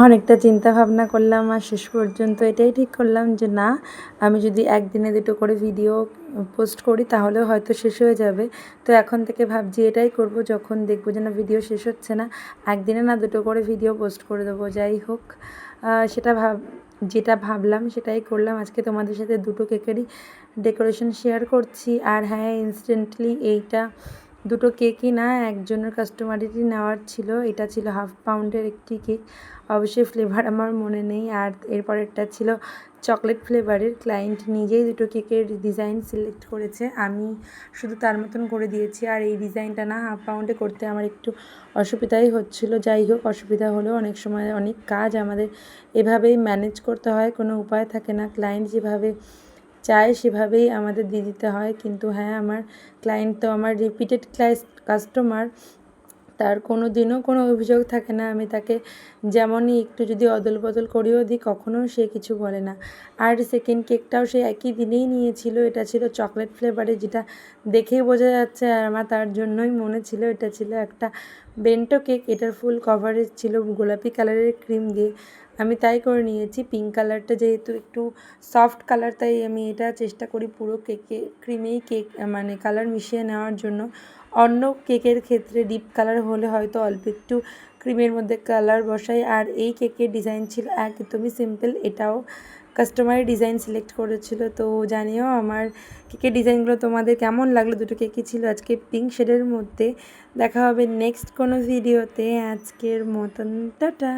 অনেকটা চিন্তা ভাবনা করলাম আর শেষ পর্যন্ত এটাই ঠিক করলাম যে না, আমি যদি একদিনে দুটো করে ভিডিও পোস্ট করি তাহলেও হয়তো শেষ হয়ে যাবে। তো এখন থেকে ভাবছি এটাই করব, যখন দেখব যে না ভিডিও শেষ হচ্ছে না, একদিনে না দুটো করে ভিডিও পোস্ট করে দেবো। যাই হোক, সেটা যেটা ভাবলাম সেটাই করলাম। আজকে তোমাদের সাথে দুটো কেকেরই ডেকোরেশন শেয়ার করছি। আর হ্যাঁ, ইনস্ট্যান্টলি এইটা দুটো কেকই না, একজনের কাস্টমারেরই নেওয়ার ছিল। এটা ছিল 1/2 পাউন্ডের একটি কেক, অবশ্যই ফ্লেভার আমার মনে নেই। আর এরপরেরটা ছিল চকলেট ফ্লেভারের। ক্লায়েন্ট নিজেই দুটো কেকের ডিজাইন সিলেক্ট করেছে, আমি শুধু তার মতন করে দিয়েছি। আর এই ডিজাইনটা না 1/2 পাউন্ডে করতে আমার একটু অসুবিধাই হচ্ছিলো। যাই হোক, অসুবিধা হলেও অনেক সময় অনেক কাজ আমাদের এভাবেই ম্যানেজ করতে হয়, কোনো উপায় থাকে না। ক্লায়েন্ট যেভাবে চায় সেভাবেই আমাদের দিয়ে দিতে হয়। কিন্তু হ্যাঁ, আমার ক্লায়েন্ট তো আমার রিপিটেড কাস্টমার, তার কোনো দিনও কোনো অভিযোগ থাকে না। আমি তাকে যেমনই একটু যদি অদল বদল করেও দিই, কখনও সে কিছু বলে না। আর সেকেন্ড কেকটাও সে একই দিনেই নিয়েছিল। এটা ছিল চকলেট ফ্লেভারে, যেটা দেখেই বোঝা যাচ্ছে। আর আমার তার জন্যই মনে ছিল। এটা ছিল একটা বেন্টো কেক। এটার ফুল কভারেজ ছিল গোলাপি কালারের ক্রিম দিয়ে। আমি তাই করে নিয়েছি। পিঙ্ক কালারটা যেহেতু একটু সফট কালার, তাই আমি এটা চেষ্টা করি পুরো কেকে ক্রিমেই মানে কালার মিশিয়ে নেওয়ার জন্য। অন্য কেকের ক্ষেত্রে ডিপ কালার হলে হয়তো অল্প একটু ক্রিমের মধ্যে কালার বসাই। আর এই কেকের ডিজাইন ছিল একদমই সিম্পল। এটাও কাস্টমারের ডিজাইন সিলেক্ট করেছিল। তো জানিও আমার কেকের ডিজাইনগুলো তোমাদের কেমন লাগলো। দুটো কেকই ছিল আজকে পিঙ্ক শেডের মধ্যে। দেখা হবে নেক্সট কোনো ভিডিওতে। আজকের মতন টাটা।